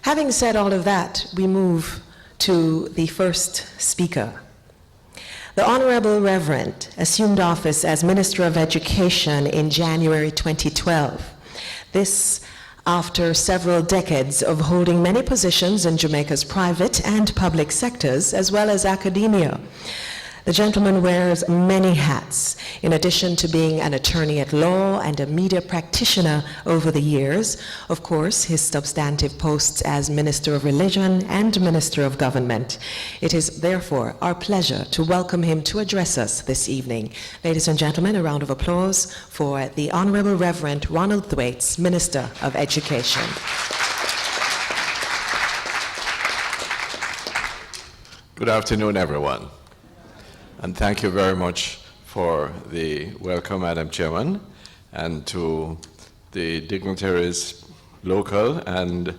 Having said all of that, we move to the first speaker. The Honorable Reverend assumed office as Minister of Education in January 2012. This after several decades of holding many positions in Jamaica's private and public sectors, as well as academia. The gentleman wears many hats, in addition to being an attorney at law and a media practitioner over the years. Of course, his substantive posts as Minister of Religion and Minister of Government. It is therefore our pleasure to welcome him to address us this evening. Ladies and gentlemen, a round of applause for the Honorable Reverend Ronald Thwaites, Minister of Education. Good afternoon, everyone. And thank you very much for the welcome, Madam Chairman, and to the dignitaries, local and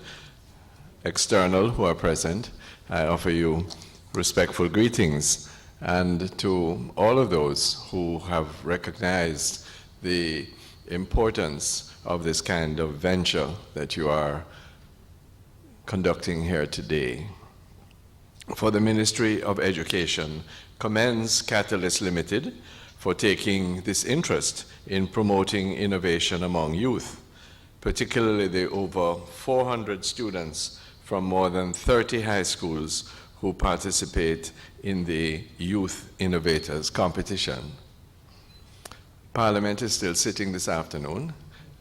external, who are present. I offer you respectful greetings, and to all of those who have recognized the importance of this kind of venture that you are conducting here today. For the Ministry of Education commends Katalyxt Limited for taking this interest in promoting innovation among youth, particularly the over 400 students from more than 30 high schools who participate in the Youth Innovators competition. Parliament is still sitting this afternoon.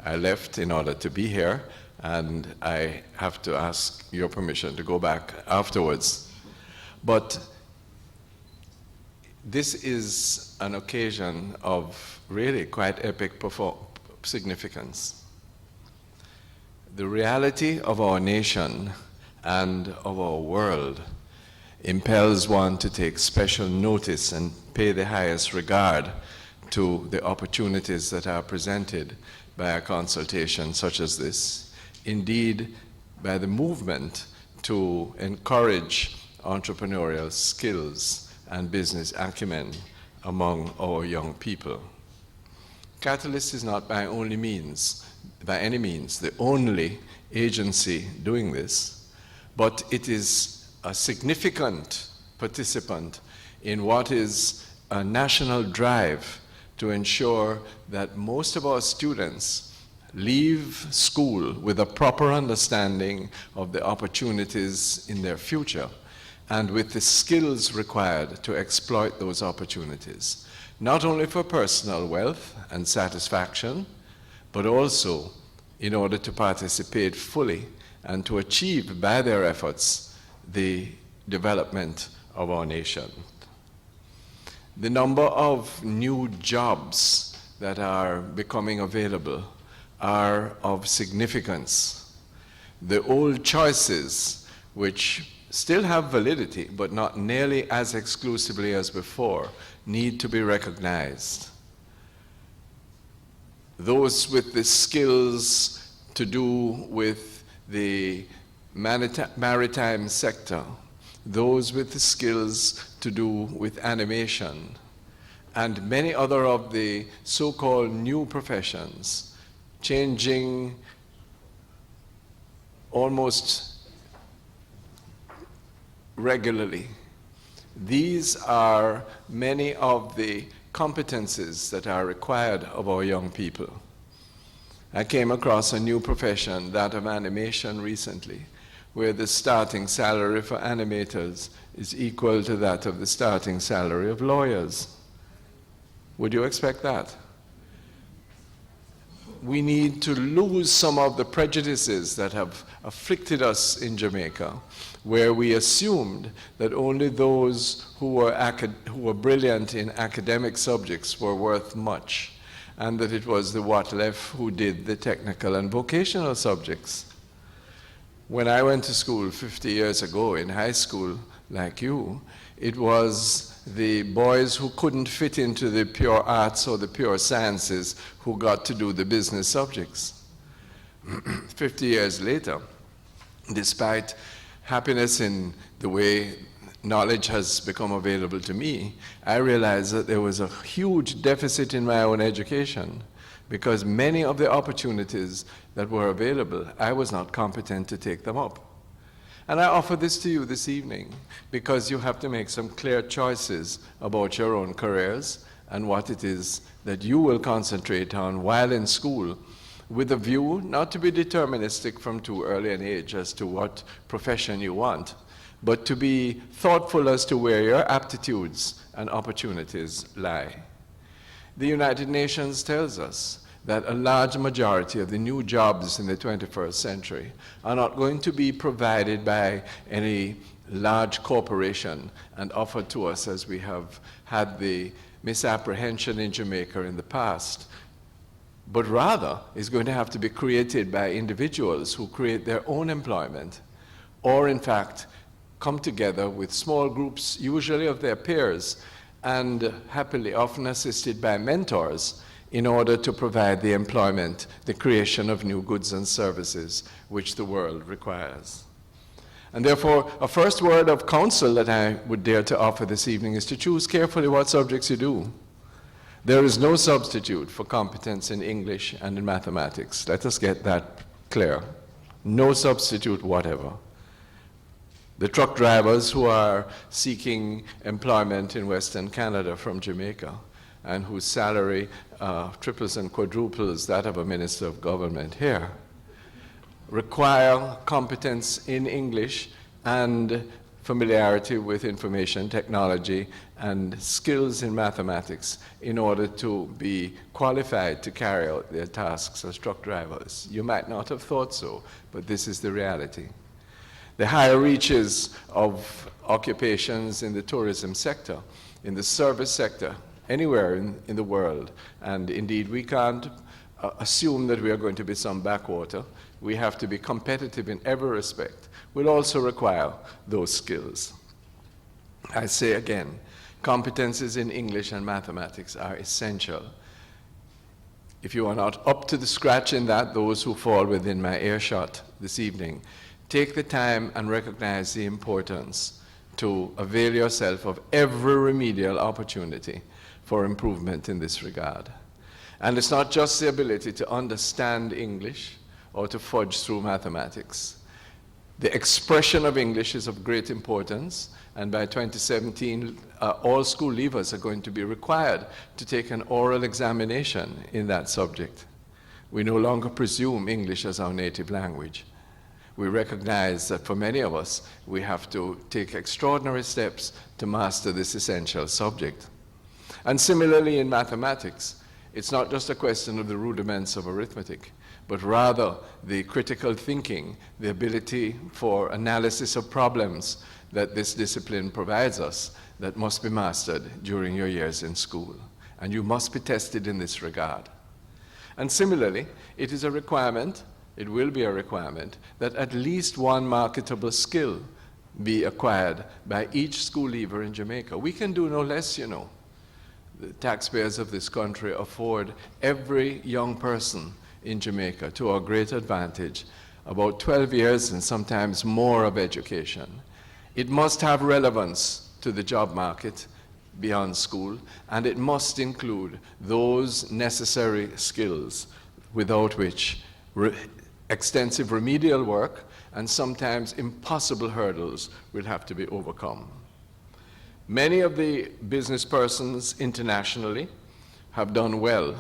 I left in order to be here, and I have to ask your permission to go back afterwards. But this is an occasion of really quite epic significance. The reality of our nation and of our world impels one to take special notice and pay the highest regard to the opportunities that are presented by a consultation such as this. Indeed, by the movement to encourage entrepreneurial skills and business acumen among our young people. Katalyxt is not by any means the only agency doing this, but it is a significant participant in what is a national drive to ensure that most of our students leave school with a proper understanding of the opportunities in their future, and with the skills required to exploit those opportunities, not only for personal wealth and satisfaction, but also in order to participate fully and to achieve by their efforts the development of our nation. The number of new jobs that are becoming available are of significance. The old choices, which still have validity, but not nearly as exclusively as before, need to be recognized. Those with the skills to do with the maritime sector, those with the skills to do with animation, and many other of the so-called new professions, changing almost regularly. These are many of the competencies that are required of our young people. I came across a new profession, that of animation, recently, where the starting salary for animators is equal to that of the starting salary of lawyers. Would you expect that? We need to lose some of the prejudices that have afflicted us in Jamaica, where we assumed that only those who were brilliant in academic subjects were worth much, and that it was the Watlef who did the technical and vocational subjects. When I went to school 50 years ago, in high school, like you, it was the boys who couldn't fit into the pure arts or the pure sciences who got to do the business subjects. 50 years later, despite happiness in the way knowledge has become available to me, I realized that there was a huge deficit in my own education, because many of the opportunities that were available, I was not competent to take them up. And I offer this to you this evening because you have to make some clear choices about your own careers and what it is that you will concentrate on while in school, with a view not to be deterministic from too early an age as to what profession you want, but to be thoughtful as to where your aptitudes and opportunities lie. The United Nations tells us that a large majority of the new jobs in the 21st century are not going to be provided by any large corporation and offered to us as we have had the misapprehension in Jamaica in the past, but rather is going to have to be created by individuals who create their own employment, or in fact come together with small groups, usually of their peers, and happily often assisted by mentors, in order to provide the employment, the creation of new goods and services which the world requires. And therefore, a first word of counsel that I would dare to offer this evening is to choose carefully what subjects you do. There is no substitute for competence in English and in mathematics. Let us get that clear. No substitute whatever. The truck drivers who are seeking employment in Western Canada from Jamaica, and whose salary triples and quadruples that of a minister of government here, require competence in English and familiarity with information technology and skills in mathematics in order to be qualified to carry out their tasks as truck drivers. You might not have thought so, but this is the reality. The higher reaches of occupations in the tourism sector, in the service sector, anywhere in the world, and indeed we can't assume that we are going to be some backwater. We have to be competitive in every respect. Will also require those skills. I say again, competencies in English and mathematics are essential. If you are not up to the scratch in that, those who fall within my earshot this evening, take the time and recognize the importance to avail yourself of every remedial opportunity for improvement in this regard. And it's not just the ability to understand English or to fudge through mathematics. The expression of English is of great importance, and by 2017, all school leavers are going to be required to take an oral examination in that subject. We no longer presume English as our native language. We recognize that for many of us, we have to take extraordinary steps to master this essential subject. And similarly in mathematics, it's not just a question of the rudiments of arithmetic, but rather the critical thinking, the ability for analysis of problems that this discipline provides us that must be mastered during your years in school. And you must be tested in this regard. And similarly, it is a requirement, it will be a requirement, that at least one marketable skill be acquired by each school leaver in Jamaica. We can do no less, you know. The taxpayers of this country afford every young person in Jamaica, to our great advantage, about 12 years and sometimes more of education. It must have relevance to the job market beyond school, and it must include those necessary skills without which extensive remedial work and sometimes impossible hurdles will have to be overcome. Many of the business persons internationally have done well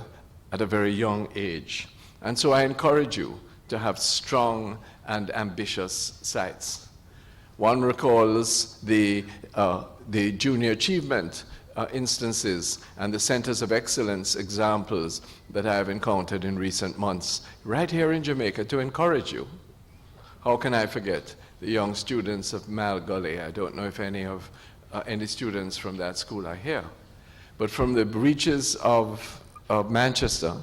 at a very young age. And so I encourage you to have strong and ambitious sights. One recalls the junior achievement instances and the centers of excellence examples that I have encountered in recent months, right here in Jamaica, to encourage you. How can I forget the young students of Mal Gully? I don't know if any students from that school are here. But from the reaches of Manchester,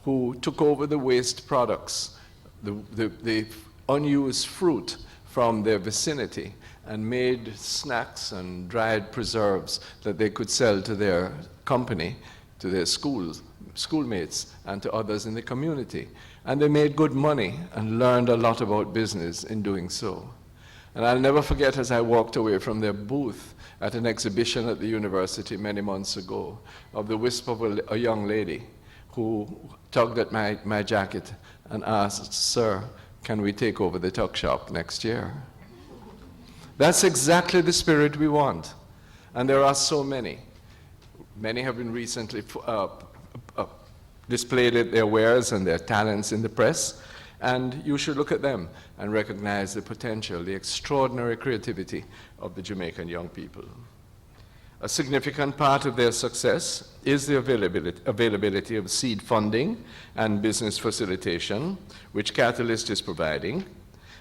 who took over the waste products, the unused fruit from their vicinity, and made snacks and dried preserves that they could sell to their company, to their schoolmates, and to others in the community. And they made good money and learned a lot about business in doing so. And I'll never forget, as I walked away from their booth at an exhibition at the university many months ago, of the wisp of a young lady who tugged at my jacket and asked, "Sir, can we take over the tuck shop next year?" That's exactly the spirit we want. And there are so many. Many have been recently displayed their wares and their talents in the press, and you should look at them and recognize the potential, the extraordinary creativity of the Jamaican young people. A significant part of their success is the availability of seed funding and business facilitation, which Katalyxt is providing.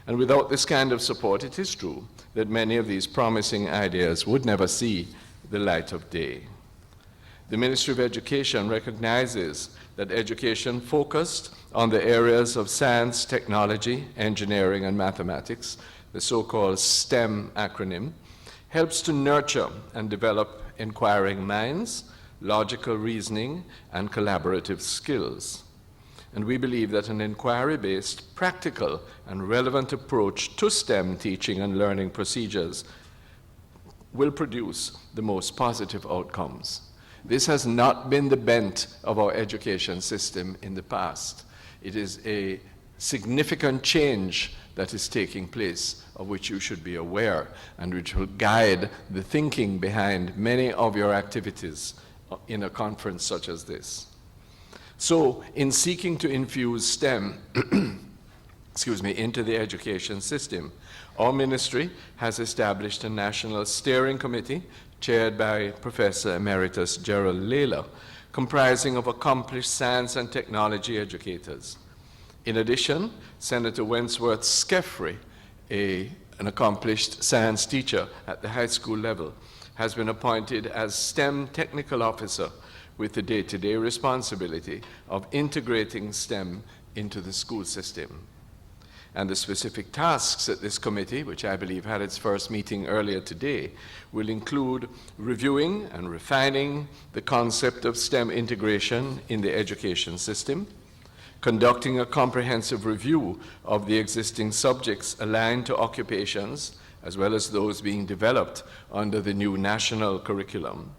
And without this kind of support, it is true that many of these promising ideas would never see the light of day. The Ministry of Education recognizes that education focused on the areas of science, technology, engineering, and mathematics, the so-called STEM acronym, helps to nurture and develop inquiring minds, logical reasoning, and collaborative skills. And we believe that an inquiry-based, practical, and relevant approach to STEM teaching and learning procedures will produce the most positive outcomes. This has not been the bent of our education system in the past. It is a significant change that is taking place, of which you should be aware, and which will guide the thinking behind many of your activities in a conference such as this. So, in seeking to infuse STEM into the education system, our ministry has established a national steering committee chaired by Professor Emeritus Gerald Layla, comprising of accomplished science and technology educators. In addition, Senator Wentworth Skeffrey, an accomplished science teacher at the high school level, has been appointed as STEM Technical Officer with the day-to-day responsibility of integrating STEM into the school system. And the specific tasks at this committee, which I believe had its first meeting earlier today, will include reviewing and refining the concept of STEM integration in the education system, conducting a comprehensive review of the existing subjects aligned to occupations, as well as those being developed under the new national curriculum,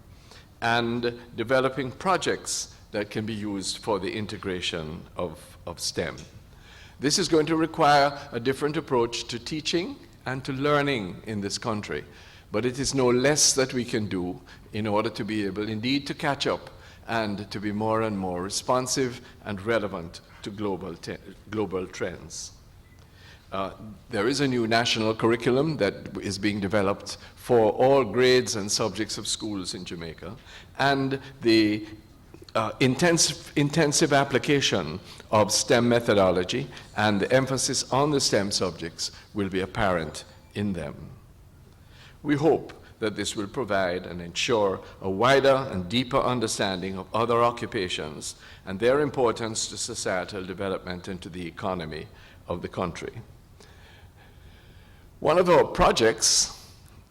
and developing projects that can be used for the integration of STEM. This is going to require a different approach to teaching and to learning in this country, but it is no less that we can do in order to be able indeed to catch up and to be more and more responsive and relevant to global trends. There is a new national curriculum that is being developed for all grades and subjects of schools in Jamaica, and the intensive application of STEM methodology and the emphasis on the STEM subjects will be apparent in them. We hope that this will provide and ensure a wider and deeper understanding of other occupations and their importance to societal development and to the economy of the country. One of our projects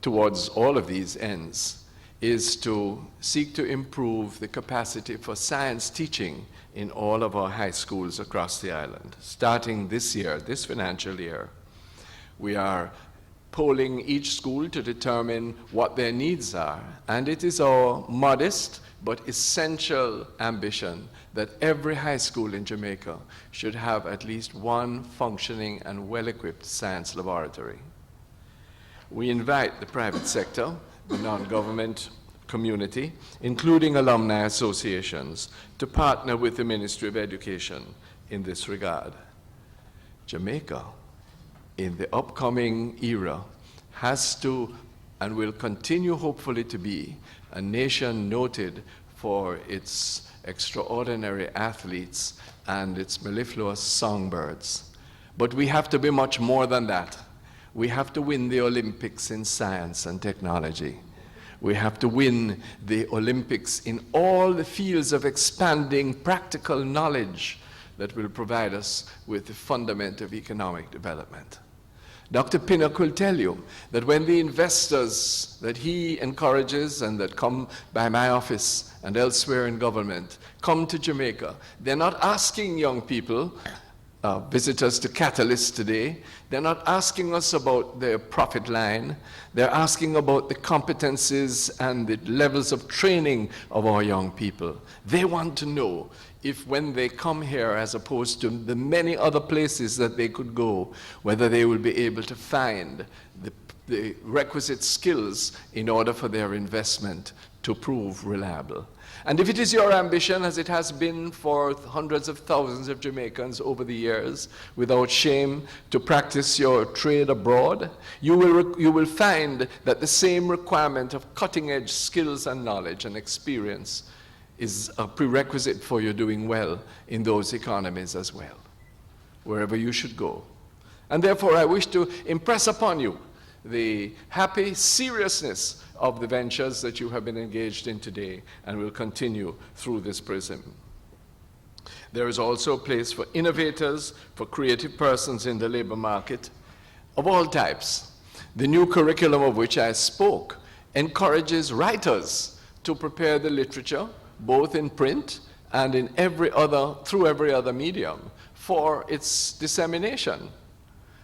towards all of these ends is to seek to improve the capacity for science teaching in all of our high schools across the island. Starting this year, this financial year, we are polling each school to determine what their needs are, and it is our modest but essential ambition that every high school in Jamaica should have at least one functioning and well-equipped science laboratory. We invite the private sector, the non-government community, including alumni associations, to partner with the Ministry of Education in this regard. Jamaica, in the upcoming era, has to and will continue hopefully to be a nation noted for its extraordinary athletes and its mellifluous songbirds. But we have to be much more than that. We have to win the Olympics in science and technology. We have to win the Olympics in all the fields of expanding practical knowledge that will provide us with the fundament of economic development. Dr. Pinnock will tell you that when the investors that he encourages and that come by my office and elsewhere in government come to Jamaica, they're not asking young people, visitors to Katalyxt today, they're not asking us about their profit line, they're asking about the competencies and the levels of training of our young people. They want to know if when they come here, as opposed to the many other places that they could go, whether they will be able to find the requisite skills in order for their investment to prove reliable. And if it is your ambition, as it has been for hundreds of thousands of Jamaicans over the years, without shame, to practice your trade abroad, you will find that the same requirement of cutting-edge skills and knowledge and experience is a prerequisite for you doing well in those economies as well, wherever you should go. And therefore, I wish to impress upon you the happy seriousness of the ventures that you have been engaged in today and will continue through this prism. There is also a place for innovators, for creative persons in the labor market of all types. The new curriculum of which I spoke encourages writers to prepare the literature, both in print and through every other medium, for its dissemination.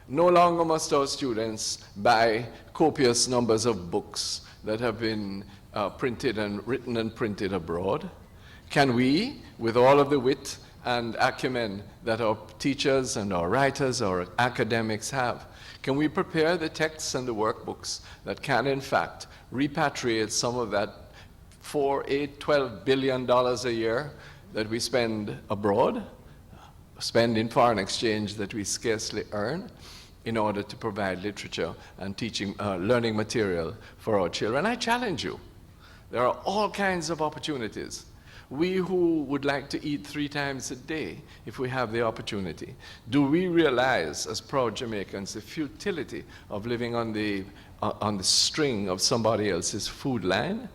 No longer must our students buy copious numbers of books that have been written and printed abroad. Can we, with all of the wit and acumen that our teachers and our writers, our academics have, can we prepare the texts and the workbooks that can, in fact, repatriate some of that $4, $8, $12 billion a year that we spend abroad, spend in foreign exchange that we scarcely earn, in order to provide literature and teaching, learning material for our children? I challenge you. There are all kinds of opportunities. We who would like to eat 3 times a day, if we have the opportunity, do we realize as proud Jamaicans the futility of living on the string of somebody else's food line?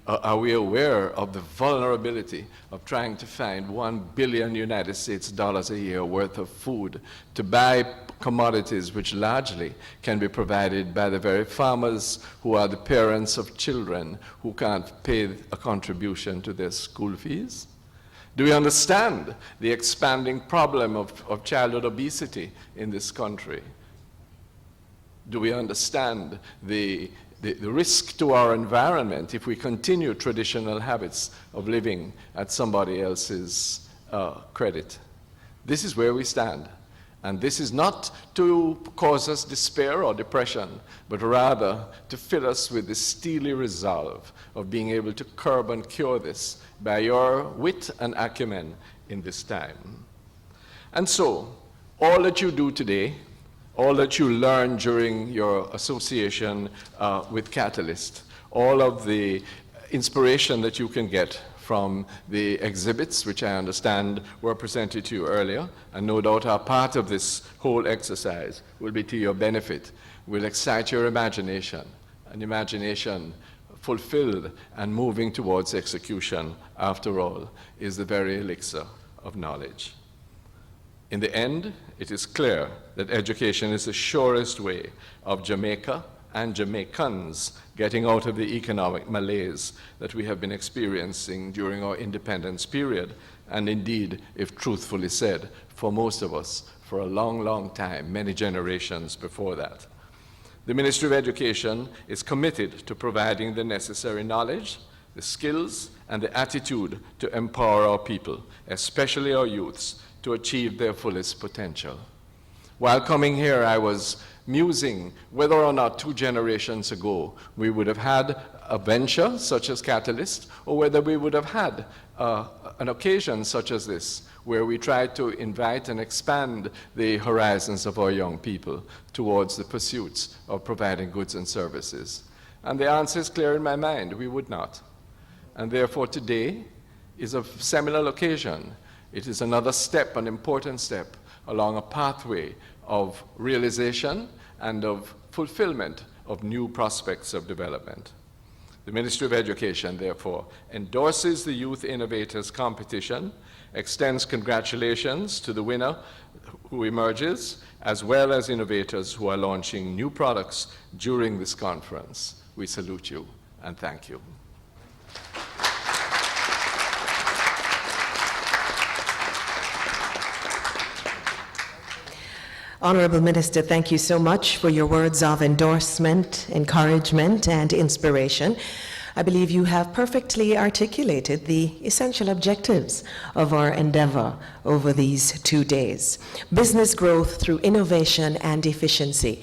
Are we aware of the vulnerability of trying to find $1 billion United States dollars a year worth of food to buy commodities which largely can be provided by the very farmers who are the parents of children who can't pay a contribution to their school fees? Do we understand the expanding problem of childhood obesity in this country? Do we understand the risk to our environment if we continue traditional habits of living at somebody else's credit? This is where we stand. And this is not to cause us despair or depression, but rather to fill us with the steely resolve of being able to curb and cure this by your wit and acumen in this time. And so, all that you do today, all that you learn during your association with Katalyxt, all of the inspiration that you can get from the exhibits, which I understand were presented to you earlier, and no doubt are part of this whole exercise, will be to your benefit, will excite your imagination, an imagination fulfilled and moving towards execution, after all, is the very elixir of knowledge. In the end, it is clear that education is the surest way of Jamaica and Jamaicans getting out of the economic malaise that we have been experiencing during our independence period, and indeed, if truthfully said, for most of us, for a long, long time, many generations before that. The Ministry of Education is committed to providing the necessary knowledge, the skills, and the attitude to empower our people, especially our youths, to achieve their fullest potential. While coming here, I was musing whether or not 2 generations ago we would have had a venture such as Katalyxt, or whether we would have had an occasion such as this, where we tried to invite and expand the horizons of our young people towards the pursuits of providing goods and services. And the answer is clear in my mind: we would not. And therefore today is a seminal occasion. It is another step, an important step, along a pathway of realization and of fulfillment of new prospects of development. The Ministry of Education, therefore, endorses the Youth Innovators competition, extends congratulations to the winner who emerges, as well as innovators who are launching new products during this conference. We salute you and thank you. Honorable Minister, thank you so much for your words of endorsement, encouragement, and inspiration. I believe you have perfectly articulated the essential objectives of our endeavor over these 2 days. Business growth through innovation and efficiency.